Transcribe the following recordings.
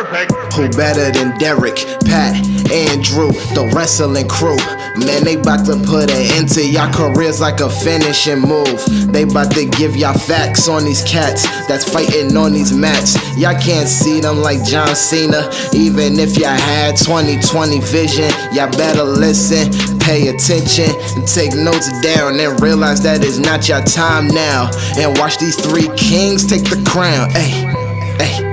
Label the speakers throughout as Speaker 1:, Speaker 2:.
Speaker 1: Who better than Derek, Pat, Andrew, the wrestling crew? Man, they bout to put an end to y'all careers like a finishing move. They bout to give y'all facts on these cats that's fighting on these mats. Y'all can't see them like John Cena. Even if y'all had 20/20 vision, y'all better listen, pay attention, and take notes down and realize that it's not your time now. And watch these three kings take the crown. Hey, hey.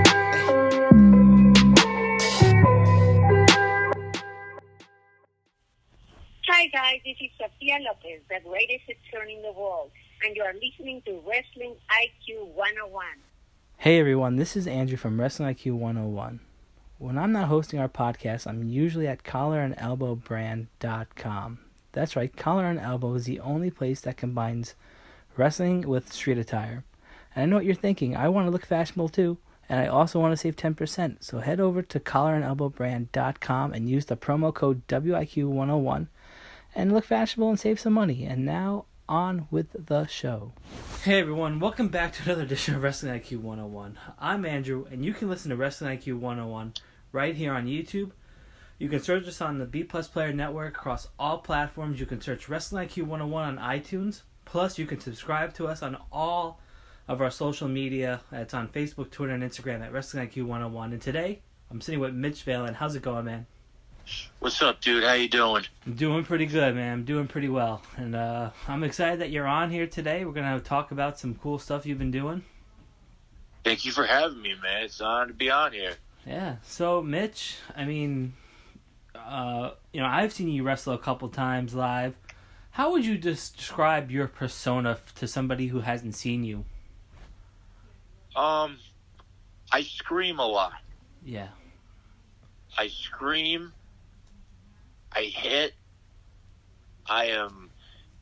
Speaker 2: Hi guys, this is Sofia Lopez, the greatest attorney in the world, and you are listening to Wrestling IQ 101.
Speaker 3: Hey everyone, this is Andrew from Wrestling IQ 101. When I'm not hosting our podcast, I'm usually at collarandelbowbrand.com. That's right, Collar and Elbow is the only place that combines wrestling with street attire. And I know what you're thinking, I want to look fashionable too, and I also want to save 10%. So head over to collarandelbowbrand.com and use the promo code WIQ101 and look fashionable and save some money. And now, on with the show. Hey everyone, welcome back to another edition of Wrestling IQ 101. I'm Andrew, and you can listen to Wrestling IQ 101 right here on YouTube. You can search us on the B Plus Player Network across all platforms. You can search Wrestling IQ 101 on iTunes. Plus, you can subscribe to us on all of our social media. It's on Facebook, Twitter, and Instagram at Wrestling IQ 101. And today, I'm sitting with Mitch Vallen. How's it going, man?
Speaker 4: What's up, dude? How you doing?
Speaker 3: I'm doing pretty good, man. I'm doing pretty well. And I'm excited that you're on here today. We're going to talk about some cool stuff you've been doing.
Speaker 4: Thank you for having me, man. It's an honor to be on here.
Speaker 3: Yeah. So, Mitch, I mean, I've seen you wrestle a couple times live. How would you describe your persona to somebody who hasn't seen you?
Speaker 4: I scream a lot.
Speaker 3: Yeah.
Speaker 4: I scream. I hit. I am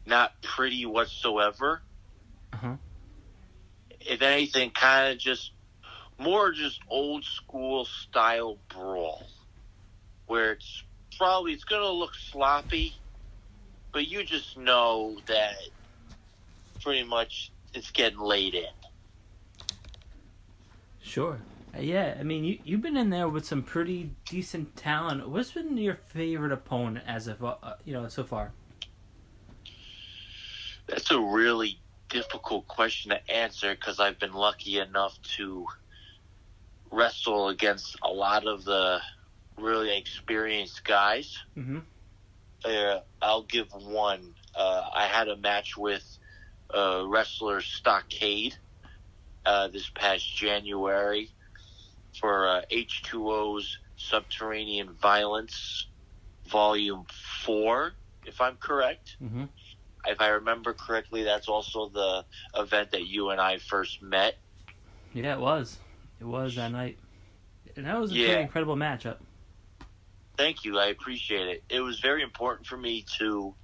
Speaker 4: not pretty whatsoever.
Speaker 3: Uh-huh.
Speaker 4: If anything, kind of just old school style brawl, where it's going to look sloppy, but you just know that pretty much it's getting laid in.
Speaker 3: Sure. Yeah, I mean, you've been in there with some pretty decent talent. What's been your favorite opponent as of so far?
Speaker 4: That's a really difficult question to answer because I've been lucky enough to wrestle against a lot of the really experienced guys.
Speaker 3: Mm-hmm.
Speaker 4: I'll give one. I had a match with wrestler Stockade this past January for H2O's Subterranean Violence Volume 4, if I'm correct.
Speaker 3: Mm-hmm.
Speaker 4: If I remember correctly, that's also the event that you and I first met.
Speaker 3: Yeah, it was. It was that night. And that was a pretty incredible matchup.
Speaker 4: Thank you. I appreciate it. It was very important for me to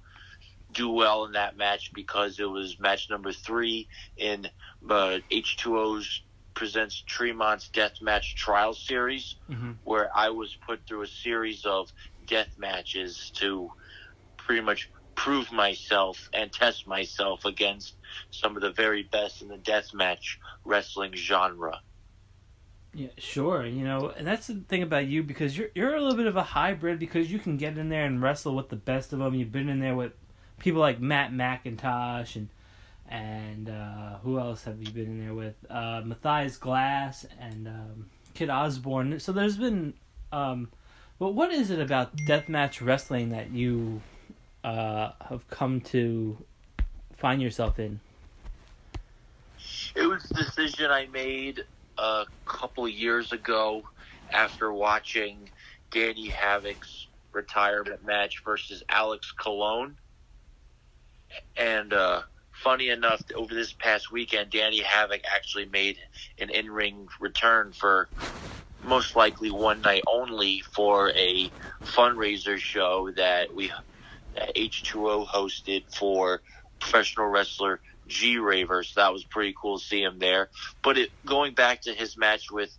Speaker 4: do well in that match because it was match number 3 in H2O's Presents Tremont's Deathmatch Trial Series,
Speaker 3: mm-hmm.
Speaker 4: where I was put through a series of death matches to pretty much prove myself and test myself against some of the very best in the deathmatch wrestling genre.
Speaker 3: Yeah, sure. And that's the thing about you, because you're a little bit of a hybrid, because you can get in there and wrestle with the best of them. You've been in there with people like Matt McIntosh and who else have you been in there with? Matthias Glass and Kid Osborne. So there's been... what is it about deathmatch wrestling that you have come to find yourself in?
Speaker 4: It was a decision I made a couple years ago after watching Danny Havoc's retirement match versus Alex Colon. And funny enough, over this past weekend, Danny Havoc actually made an in-ring return for most likely one night only for a fundraiser show that H2O hosted for professional wrestler G-Raver. So that was pretty cool to see him there. But going back to his match with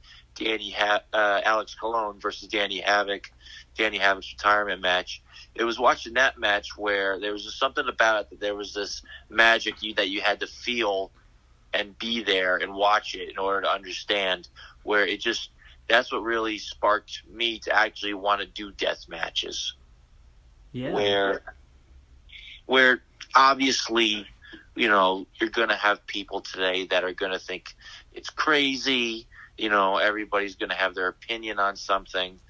Speaker 4: Alex Colon versus Danny Havoc's retirement match, it was watching that match where there was just something about it that there was this magic that you had to feel and be there and watch it in order to understand, where it just that's what really sparked me to actually want to do death matches.
Speaker 3: Yeah.
Speaker 4: Where obviously, you're going to have people today that are going to think it's crazy. Everybody's going to have their opinion on something.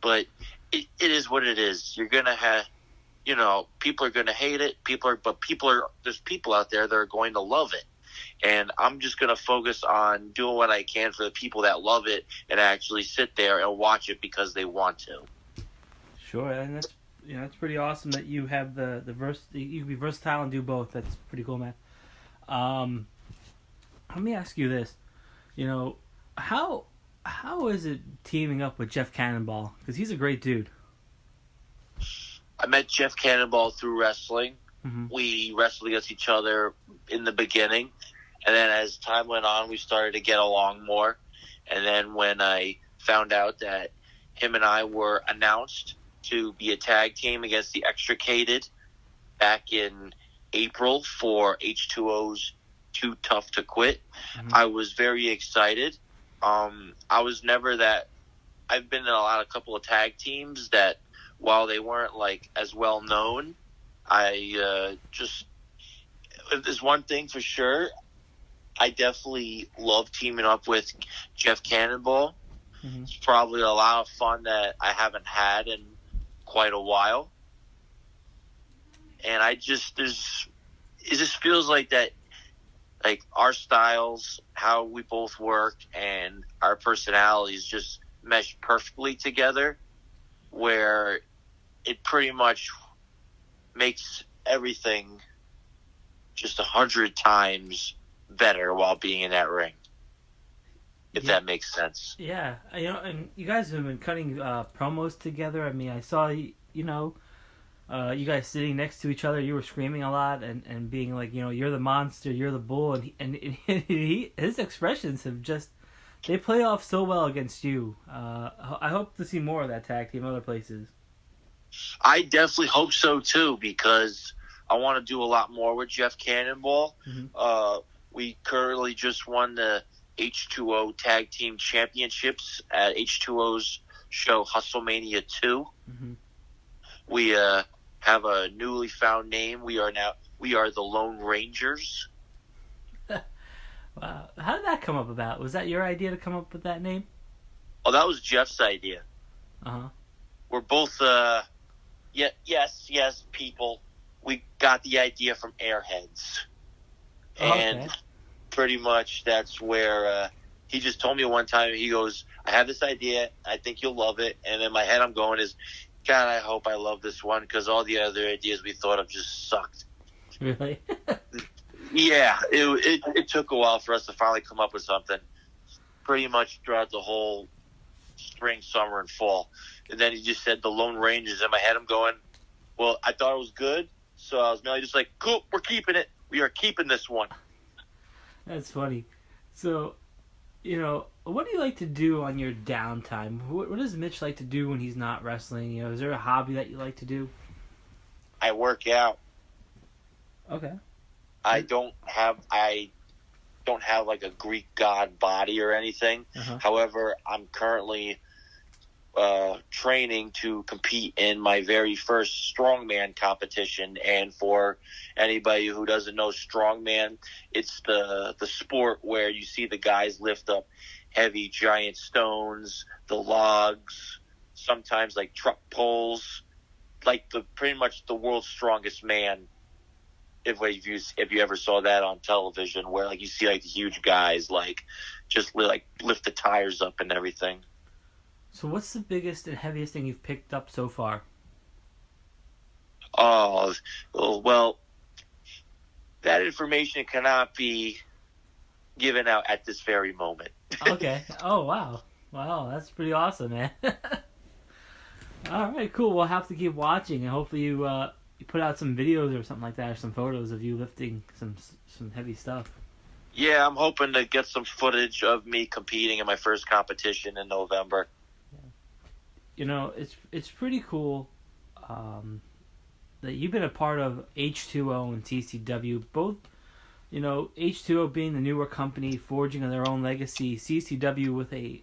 Speaker 4: But it is what it is. You're going to have, people are going to hate it. There's people out there that are going to love it. And I'm just going to focus on doing what I can for the people that love it and actually sit there and watch it because they want to.
Speaker 3: Sure, and that's pretty awesome that you have you can be versatile and do both. That's pretty cool, man. Let me ask you this. How is it teaming up with Jeff Cannonball? Because he's a great dude.
Speaker 4: I met Jeff Cannonball through wrestling.
Speaker 3: Mm-hmm.
Speaker 4: We wrestled against each other in the beginning. And then as time went on, we started to get along more. And then when I found out that him and I were announced to be a tag team against the Extricated back in April for H2O's Too Tough to Quit,
Speaker 3: Mm-hmm.
Speaker 4: I was very excited. I was never that. I've been in a couple of tag teams that, while they weren't like as well known, if there's one thing for sure, I definitely love teaming up with Jeff Cannonball.
Speaker 3: Mm-hmm.
Speaker 4: It's probably a lot of fun that I haven't had in quite a while. And it just feels like that, like our styles, how we both work, and our personalities just mesh perfectly together, where it pretty much makes everything just 100 times better while being in that ring. If that makes sense.
Speaker 3: Yeah, and you guys have been cutting promos together. I mean, I saw you guys sitting next to each other. You were screaming a lot and being like, you're the monster, you're the bull, and his expressions have they play off so well against you. I hope to see more of that tag team other places.
Speaker 4: I definitely hope so too, because I want to do a lot more with Jeff Cannonball.
Speaker 3: Mm-hmm.
Speaker 4: We currently just won the H2O Tag Team Championships at H2O's show WrestleMania 2.
Speaker 3: Mm-hmm.
Speaker 4: We have a newly found name. We are the Lone Rangers.
Speaker 3: Wow. How did that come up about? Was that your idea to come up with that name?
Speaker 4: Oh, that was Jeff's idea.
Speaker 3: Uh-huh.
Speaker 4: We're both, yes, people. We got the idea from Airheads. And pretty much that's where he just told me one time, he goes, I have this idea, I think you'll love it. And in my head I'm going is, God, I hope I love this one, because all the other ideas we thought of just sucked.
Speaker 3: Really?
Speaker 4: Yeah, it took a while for us to finally come up with something. Pretty much throughout the whole spring, summer, and fall. And then he just said the Lone Rangers. In my head I'm going, well, I thought it was good, so I was merely just like, cool, we're keeping it. We are keeping this one.
Speaker 3: That's funny. So, what do you like to do on your downtime? What does Mitch like to do when he's not wrestling? Is there a hobby that you like to do?
Speaker 4: I work out.
Speaker 3: Okay.
Speaker 4: I don't have like a Greek god body or anything.
Speaker 3: Uh-huh.
Speaker 4: However, I'm currently training to compete in my very first strongman competition. And for anybody who doesn't know strongman, it's the sport where you see the guys lift up heavy giant stones, the logs, sometimes like truck poles, like pretty much the world's strongest man. If you ever saw that on television, where like you see like the huge guys like just like lift the tires up and everything.
Speaker 3: So what's the biggest and heaviest thing you've picked up so far?
Speaker 4: Oh, well, that information cannot be given out at this very moment.
Speaker 3: Okay. Oh, wow. Wow, that's pretty awesome, man. All right, cool. We'll have to keep watching, and hopefully you put out some videos or something like that, or some photos of you lifting some heavy stuff.
Speaker 4: Yeah, I'm hoping to get some footage of me competing in my first competition in November.
Speaker 3: It's pretty cool that you've been a part of H2O and CCW. Both, H2O being the newer company, forging their own legacy. CCW with a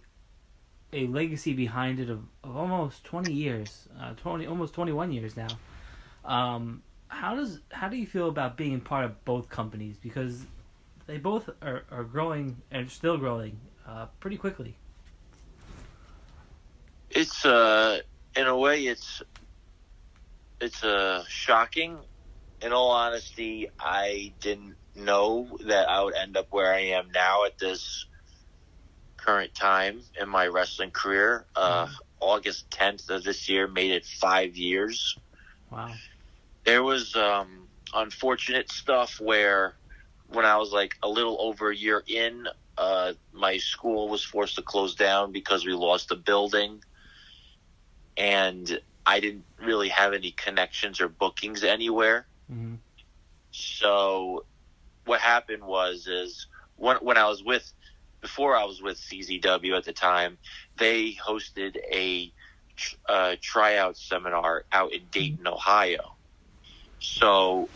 Speaker 3: a legacy behind it of almost 20 years, almost 21 years now. How do you feel about being part of both companies, because they both are growing and still growing pretty quickly?
Speaker 4: It's in a way it's shocking. In all honesty, I didn't know that I would end up where I am now at this current time in my wrestling career. August 10th of this year made it 5 years.
Speaker 3: Wow.
Speaker 4: There was unfortunate stuff where when I was like a little over a year in, my school was forced to close down because we lost a building, and I didn't really have any connections or bookings anywhere.
Speaker 3: Mm-hmm.
Speaker 4: So what happened is when I was before I was with CZW at the time, they hosted a tryout seminar out in Dayton, Ohio. So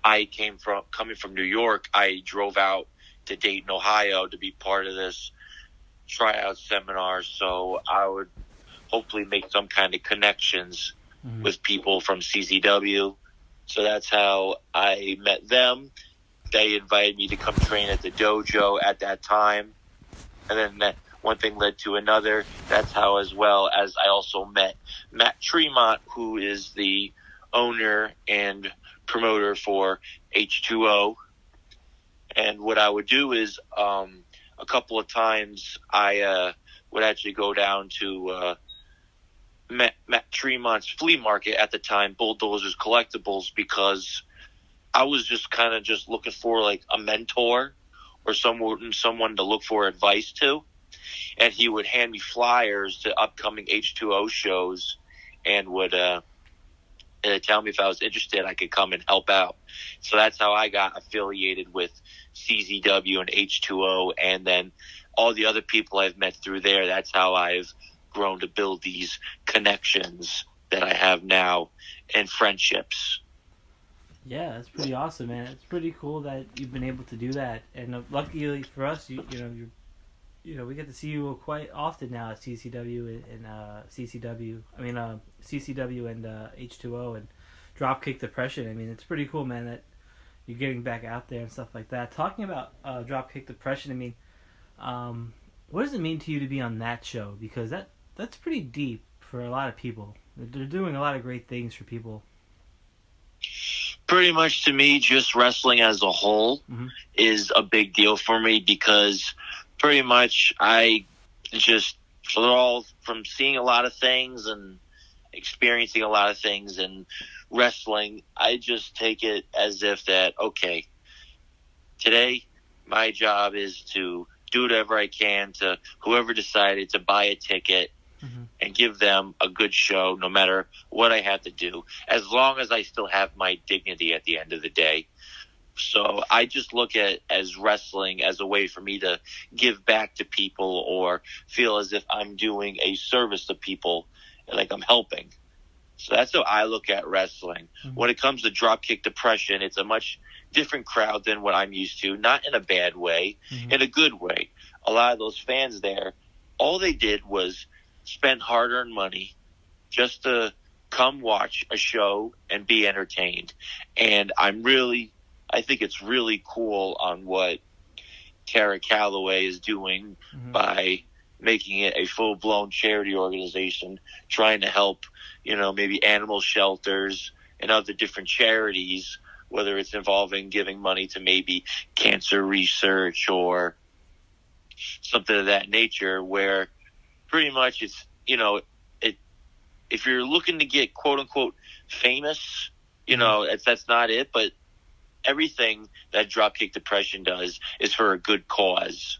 Speaker 4: coming from New York, I drove out to Dayton, Ohio to be part of this tryout seminar, so I would hopefully make some kind of connections with people from CZW. So that's how I met them. They invited me to come train at the dojo at that time. And then that one thing led to another. That's how, as well as I also met Matt Tremont, who is the owner and promoter for H2O. And what I would do is a couple of times I would actually go down to Matt Tremont's flea market at the time, Bulldozers Collectibles, because I was just kind of just looking for like a mentor or someone to look for advice to. And he would hand me flyers to upcoming H2O shows and would tell me if I was interested, I could come and help out. So that's how I got affiliated with CZW and H2O, and then all the other people I've met through there. That's how I've grown to build these connections that I have now and friendships.
Speaker 3: Yeah, that's pretty awesome, man. It's pretty cool that you've been able to do that, and luckily for us, we get to see you quite often now at CCW and CCW. I mean, CCW and H2O and Dropkick Depression. I mean, it's pretty cool, man, that you're getting back out there and stuff like that. Talking about Dropkick Depression, I mean, what does it mean to you to be on that show? Because that's pretty deep for a lot of people. They're doing a lot of great things for people.
Speaker 4: Pretty much to me, just wrestling as a whole is a big deal for me, because pretty much I just, all from seeing a lot of things and experiencing a lot of things in wrestling, I just take it as if that, okay, today my job is to do whatever I can to whoever decided to buy a ticket and give them a good show, no matter what I have to do, as long as I still have my dignity at the end of the day. So I just look at as wrestling as a way for me to give back to people or feel as if I'm doing a service to people, like I'm helping. So that's how I look at wrestling. When it comes to Dropkick Depression, it's a much different crowd than what I'm used to, not in a bad way, in a good way. A lot of those fans there, all they did was spend hard-earned money just to come watch a show and be entertained. And I think it's really cool on what Tara Calloway is doing by making it a full-blown charity organization, trying to help, maybe animal shelters and other different charities, whether it's involving giving money to maybe cancer research or something of that nature, where pretty much it's, if you're looking to get quote-unquote famous, that's not it, but everything that Dropkick Depression does is for a good cause.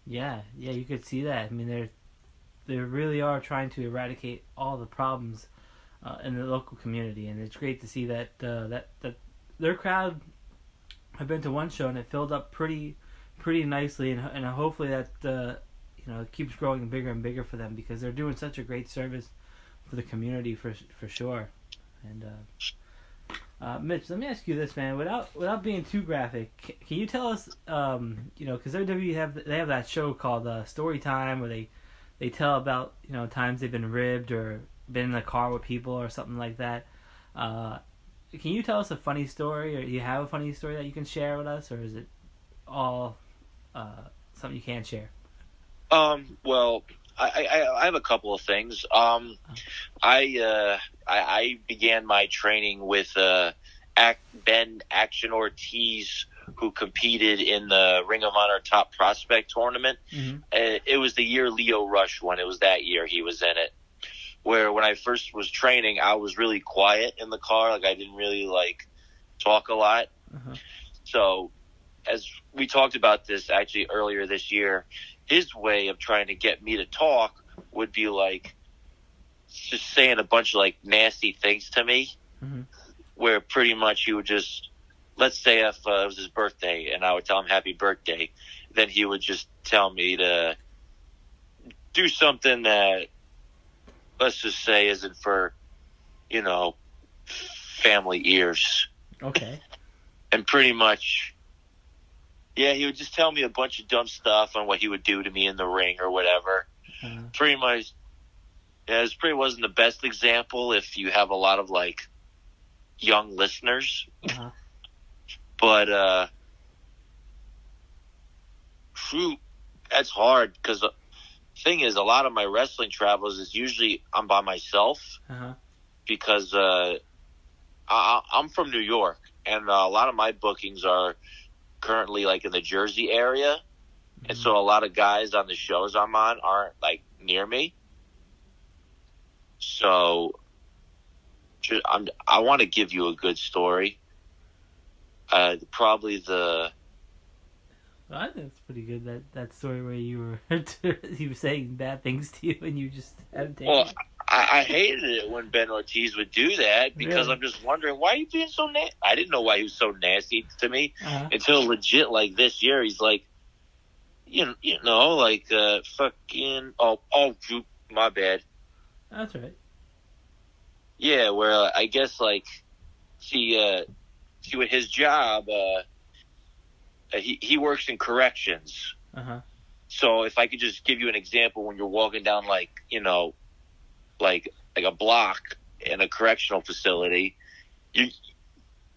Speaker 4: Yeah,
Speaker 3: you could see that. I mean, they really are trying to eradicate all the problems in the local community, and it's great to see that that their crowd. I've been to one show and it filled up pretty nicely, and hopefully that it keeps growing bigger and bigger for them, because they're doing such a great service for the community for sure. And Mitch, let me ask you this, man. Without being too graphic, can you tell us, because WWE they have that show called Story Time, where they they tell about, times they've been ribbed or been in a car with people or something like that. Can you tell us a funny story, or do you have a funny story that you can share with us, or is it all something you can't share?
Speaker 4: Well, I have a couple of things. I began my training with Ben Action Ortiz, who competed in the Ring of Honor Top Prospect Tournament.
Speaker 3: Mm-hmm.
Speaker 4: It was the year Leo Rush won. It was that year he was in it. Where when I first was training, I was really quiet in the car. Like, I didn't really, talk a lot.
Speaker 3: Uh-huh.
Speaker 4: So, as we talked about this actually earlier this year, his way of trying to get me to talk would be, just saying a bunch of, nasty things to me.
Speaker 3: Mm-hmm.
Speaker 4: Where pretty much he would just, let's say if it was his birthday and I would tell him happy birthday, then he would just tell me to do something that, let's just say, isn't for, family ears.
Speaker 3: Okay.
Speaker 4: And pretty much, yeah, he would just tell me a bunch of dumb stuff on what he would do to me in the ring or whatever.
Speaker 3: Uh-huh.
Speaker 4: Pretty much, yeah, this pretty wasn't the best example if you have a lot of, young listeners.
Speaker 3: Uh-huh.
Speaker 4: But, shoot, that's hard because the thing is, a lot of my wrestling travels is usually I'm by myself
Speaker 3: Uh-huh.
Speaker 4: because I'm from New York, and a lot of my bookings are currently in the Jersey area, mm-hmm. and so a lot of guys on the shows I'm on aren't near me. So I want to give you a good story. Probably the.
Speaker 3: Well, I think it's pretty good, that story where you were he was saying bad things to you and you just had to take it.
Speaker 4: I hated it when Ben Ortiz would do that because
Speaker 3: Really?
Speaker 4: I'm just wondering, why are you being so nasty? I didn't know why he was so nasty to me
Speaker 3: Uh-huh.
Speaker 4: until legit this year. He's fucking, shoot, my bad.
Speaker 3: That's right.
Speaker 4: Yeah, where I guess see with his job, he works in corrections.
Speaker 3: Uh-huh.
Speaker 4: So if I could just give you an example, when you're walking down like a block in a correctional facility,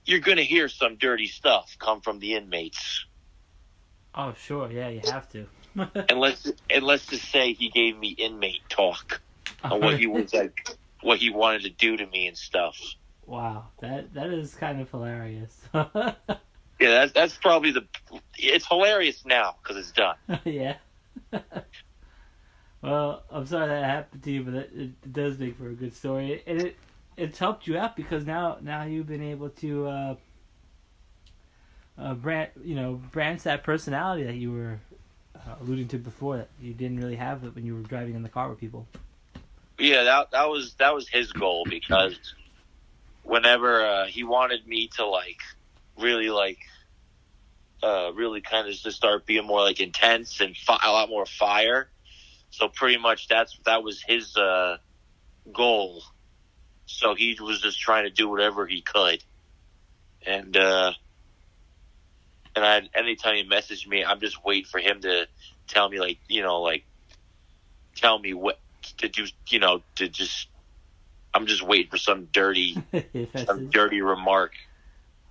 Speaker 4: you're gonna hear some dirty stuff come from the inmates.
Speaker 3: Oh, sure. Yeah, you have to.
Speaker 4: and let's just say he gave me inmate talk on what he was what he wanted to do to me and stuff.
Speaker 3: Wow, that is kind of hilarious.
Speaker 4: Yeah, that's probably it's hilarious now because it's done.
Speaker 3: Yeah. Well, I'm sorry that happened to you, but it does make for a good story, and it's helped you out because now you've been able to branch that personality that you were alluding to before, that you didn't really have it when you were driving in the car with people.
Speaker 4: Yeah, that was his goal, because whenever he wanted me to really kind of just start being more intense and a lot more fire. So pretty much that was his goal. So he was just trying to do whatever he could. And anytime he messaged me, I'm just waiting for him to tell me tell me what to do, I'm just waiting for some dirty remark.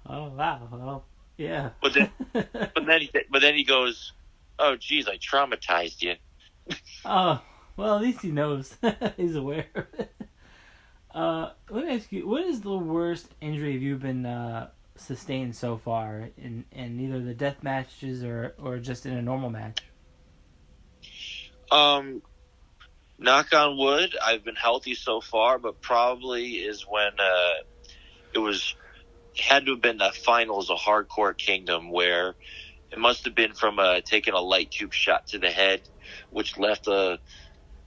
Speaker 3: Oh wow. Well, yeah.
Speaker 4: But then he goes, "Oh geez, I traumatized you."
Speaker 3: Oh, well, at least he knows. He's aware. Let me ask you, what is the worst injury you've been sustained so far in either the death matches or just in a normal match?
Speaker 4: Knock on wood, I've been healthy so far, but probably is when it had to have been the finals of Hardcore Kingdom, where it must have been from taking a light tube shot to the head, which left a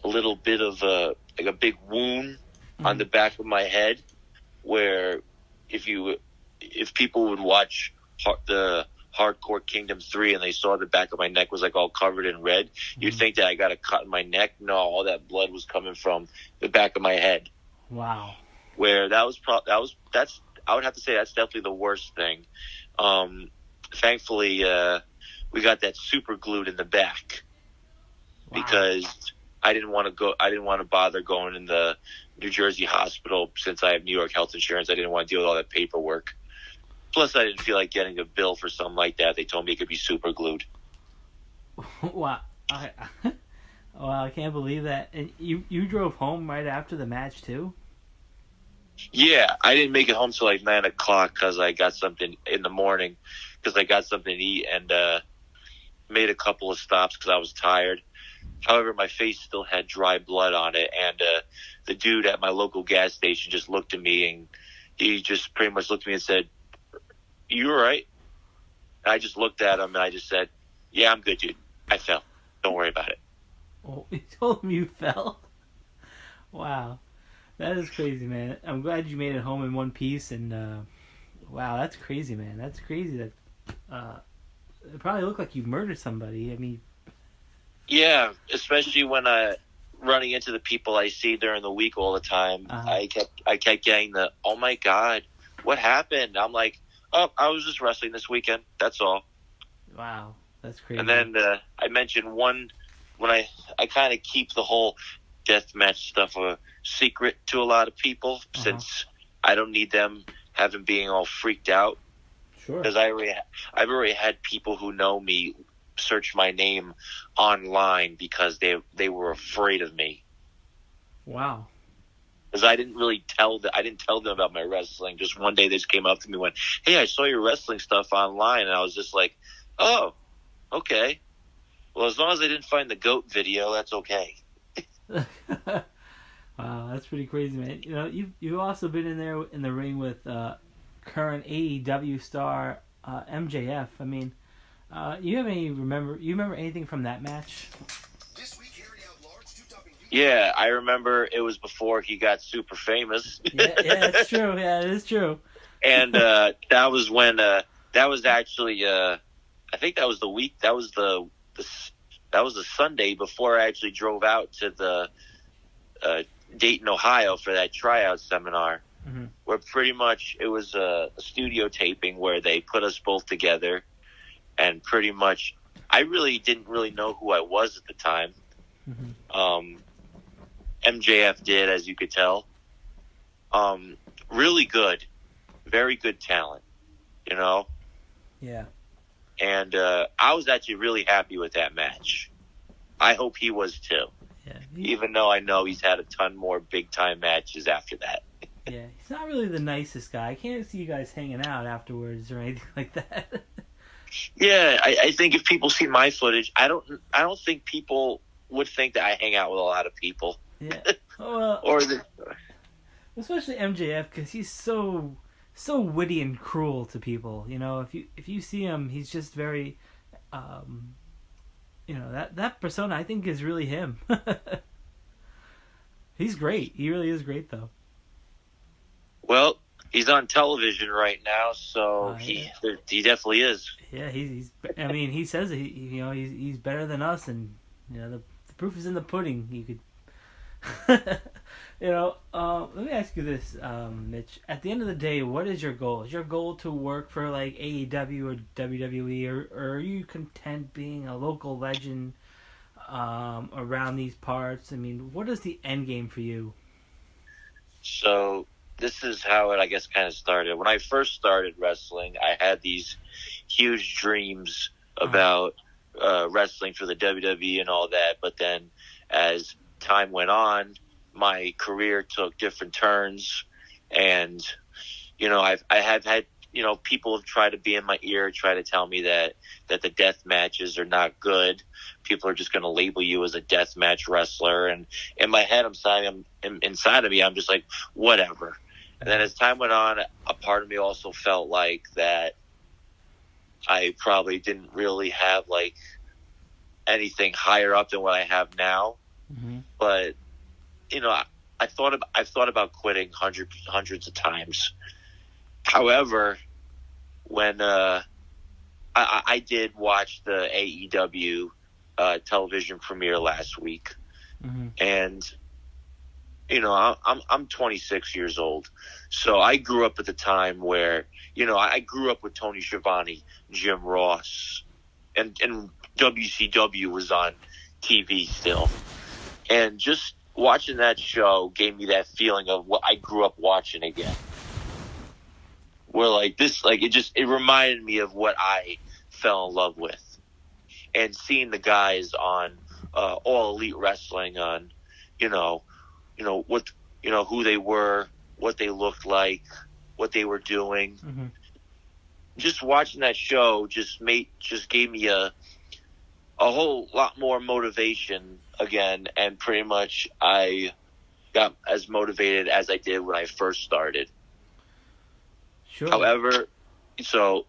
Speaker 4: little bit of a big wound on the back of my head, where if people would watch the Hardcore Kingdom 3 and they saw the back of my neck was all covered in red, you'd think that I got a cut in my neck. No, all that blood was coming from the back of my head.
Speaker 3: Wow.
Speaker 4: Where that's I would have to say that's definitely the worst thing. Thankfully, we got that super glued in the back.
Speaker 3: Wow.
Speaker 4: Because I didn't want to go. I didn't want to bother going in the New Jersey hospital since I have New York health insurance. I didn't want to deal with all that paperwork. Plus, I didn't feel like getting a bill for something like that. They told me it could be super glued.
Speaker 3: Wow. Wow, I can't believe that. And you drove home right after the match, too?
Speaker 4: Yeah, I didn't make it home till like 9 o'clock because I got something in the morning because I got something to eat and made a couple of stops because I was tired. However, my face still had dry blood on it, and the dude at my local gas station just looked at me, and he just pretty much looked at me and said, "You all right?" And I just looked at him, and I just said, "Yeah, I'm good, dude. I fell. Don't worry about it."
Speaker 3: Oh, you told him you fell? Wow. That is crazy, man. I'm glad you made it home in one piece, and wow, that's crazy, man. That's crazy that it probably looked like you murdered somebody. I mean...
Speaker 4: Yeah, especially when running into the people I see during the week all the time. I kept getting the, "Oh my God, what happened?" I'm like, "Oh, I was just wrestling this weekend. That's all."
Speaker 3: Wow, that's crazy.
Speaker 4: And then I mentioned one when I kind of keep the whole deathmatch stuff a secret to a lot of people since I don't need them being all freaked out.
Speaker 3: Sure.
Speaker 4: Because I've already had people who know me search my name online because they were afraid of me.
Speaker 3: Wow.
Speaker 4: Because I didn't tell them about my wrestling. Just one day they just came up to me and went, "Hey, I saw your wrestling stuff online," and I was just like, "Oh, okay. Well, as long as I didn't find the goat video, that's okay."
Speaker 3: Wow, that's pretty crazy, man. You know, you've also been in there in the ring with current AEW star MJF. I mean, you remember anything from that match?
Speaker 4: Yeah, I remember it was before he got super famous.
Speaker 3: Yeah, it's true. Yeah, it is true.
Speaker 4: And that was when that was actually I think that was the week. That was the Sunday before I actually drove out to the Dayton, Ohio for that tryout seminar.
Speaker 3: Mm-hmm.
Speaker 4: Where pretty much it was a studio taping where they put us both together, and pretty much I really didn't know who I was at the time.
Speaker 3: Mm-hmm.
Speaker 4: MJF did, as you could tell. Really good, very good talent, you know.
Speaker 3: Yeah.
Speaker 4: And I was actually really happy with that match. I hope he was too.
Speaker 3: Yeah.
Speaker 4: Even though I know he's had a ton more big time matches after that.
Speaker 3: Yeah, he's not really the nicest guy. I can't see you guys hanging out afterwards or anything like that.
Speaker 4: Yeah, I think if people see my footage, I don't think people would think that I hang out with a lot of people.
Speaker 3: Yeah. Well, especially MJF, because he's so witty and cruel to people. You know, if you see him, he's just very, you know, that persona I think is really him. He's great. He really is great, though.
Speaker 4: Well, he's on television right now, so he definitely is.
Speaker 3: Yeah, he's. I mean, he says he's better than us, and you know the proof is in the pudding. You could. You know, let me ask you this, Mitch. At the end of the day, what is your goal? Is your goal to work for like AEW or WWE, or are you content being a local legend around these parts? I mean, what is the end game for you?
Speaker 4: So this is how it, I guess, kind of started. When I first started wrestling, I had these huge dreams about wrestling for the WWE and all that. But then as time went on, my career took different turns, and you know, I have had, you know, people have tried to be in my ear, try to tell me that the death matches are not good. People are just going to label you as a death match wrestler, and in my head, inside of me, I'm just like, whatever. And then as time went on, a part of me also felt like that I probably didn't really have like anything higher up than what I have now.
Speaker 3: Mm-hmm.
Speaker 4: But you know, I've thought about quitting hundreds of times. However, when I did watch the AEW television premiere last week,
Speaker 3: mm-hmm.
Speaker 4: and you know, I'm 26 years old, so I grew up at the time where, you know, I grew up with Tony Schiavone, Jim Ross, and WCW was on TV still. And just watching that show gave me that feeling of what I grew up watching again. Where like this, like it reminded me of what I fell in love with. And seeing the guys on All Elite Wrestling on, what, who they were, what they looked like, what they were doing.
Speaker 3: Mm-hmm.
Speaker 4: Just watching that show just gave me a whole lot more motivation again, and pretty much I got as motivated as I did when I first started.
Speaker 3: Sure.
Speaker 4: However, so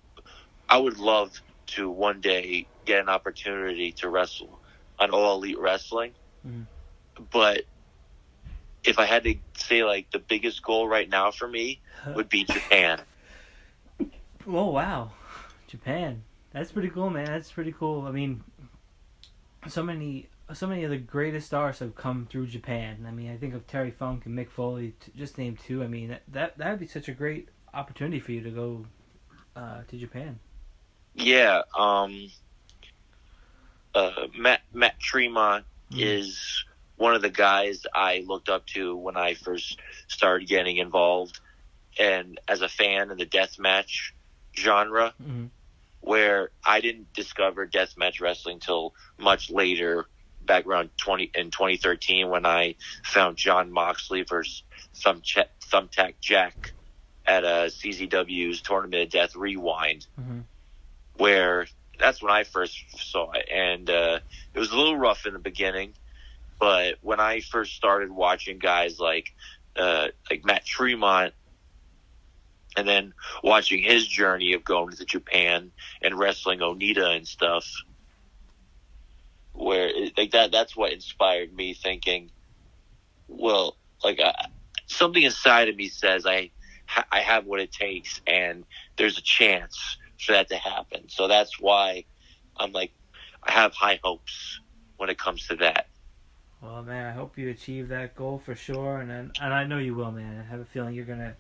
Speaker 4: I would love to one day get an opportunity to wrestle on All Elite Wrestling.
Speaker 3: Mm-hmm.
Speaker 4: But if I had to say, like, the biggest goal right now for me would be Japan.
Speaker 3: Oh, wow. Japan. That's pretty cool, man. That's pretty cool. I mean, so many of the greatest stars have come through Japan. I mean, I think of Terry Funk and Mick Foley, just name two. I mean, that would be such a great opportunity for you to go to Japan.
Speaker 4: Yeah. Matt Tremont is one of the guys I looked up to when I first started getting involved, and as a fan in the deathmatch genre, where I didn't discover deathmatch wrestling till much later, back around 2013, when I found John Moxley versus Thumbtack Jack at CZW's Tournament of Death Rewind, where that's when I first saw it, and it was a little rough in the beginning, but when I first started watching guys like Matt Tremont, and then watching his journey of going to Japan and wrestling Onita and stuff, where that's what inspired me thinking, well, something inside of me says I have what it takes, and there's a chance for that to happen. So that's why I'm like, I have high hopes when it comes to that.
Speaker 3: Well, man, I hope you achieve that goal for sure, and I know you will, man. I have a feeling you're gonna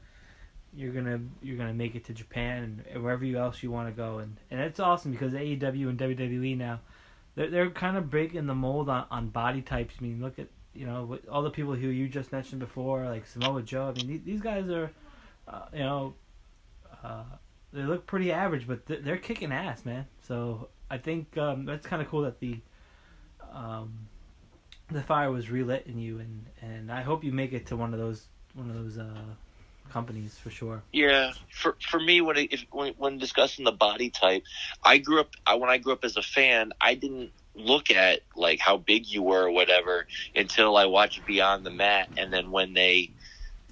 Speaker 3: make it to Japan and wherever else you want to go, and it's awesome because AEW and WWE now, they're kind of breaking the mold on body types. I mean, look at all the people who you just mentioned before, like Samoa Joe. I mean, these guys are, they look pretty average, but they're kicking ass, man. So I think that's kind of cool that the fire was relit in you, and I hope you make it to one of those companies for sure.
Speaker 4: Yeah, for me, when discussing the body type, when I grew up as a fan, I didn't look at like how big you were or whatever until I watched Beyond the Mat, and then when the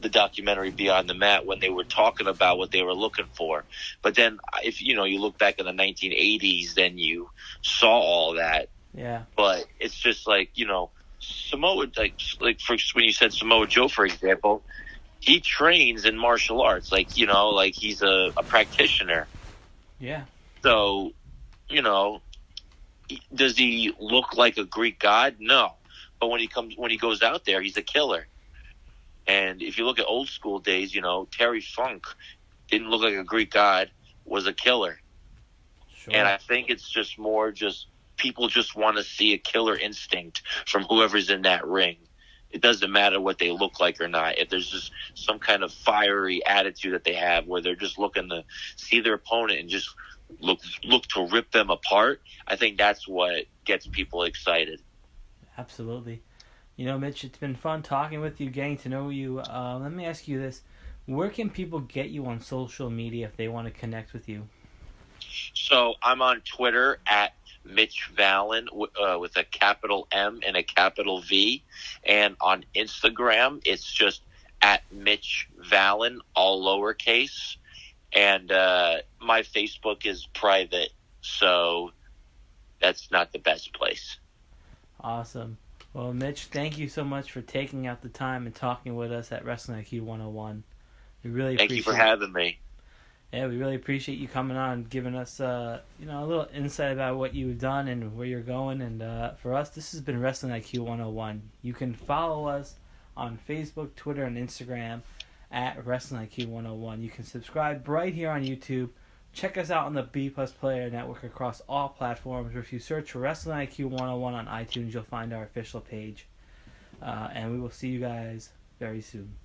Speaker 4: documentary Beyond the Mat, when they were talking about what they were looking for. But then if you look back in the 1980s, then you saw all that.
Speaker 3: Yeah. But
Speaker 4: it's just like, Samoa, when you said Samoa Joe, for example, he trains in martial arts, like he's a practitioner.
Speaker 3: Yeah.
Speaker 4: So, does he look like a Greek god? No. But when he goes out there, he's a killer. And if you look at old school days, Terry Funk didn't look like a Greek god, was a killer.
Speaker 3: Sure.
Speaker 4: And I think it's just more people just want to see a killer instinct from whoever's in that ring. It doesn't matter what they look like or not. If there's just some kind of fiery attitude that they have where they're just looking to see their opponent and just look to rip them apart, I think that's what gets people excited.
Speaker 3: Absolutely. Mitch, it's been fun talking with you, getting to know you. Let me ask you this. Where can people get you on social media if they want to connect with you?
Speaker 4: So I'm on Twitter at Mitch Vallen with a capital M and a capital V. And on Instagram, it's just at Mitch Vallen, all lowercase. And my Facebook is private, so that's not the best place.
Speaker 3: Awesome. Well, Mitch, thank you so much for taking out the time and talking with us at Wrestling IQ 101. We really appreciate it.
Speaker 4: Thank you for having me.
Speaker 3: Yeah, we really appreciate you coming on and giving us a little insight about what you've done and where you're going. And for us, this has been Wrestling IQ 101. You can follow us on Facebook, Twitter, and Instagram at Wrestling IQ 101. You can subscribe right here on YouTube. Check us out on the B Plus Player Network across all platforms. Or if you search for Wrestling IQ 101 on iTunes, you'll find our official page. And we will see you guys very soon.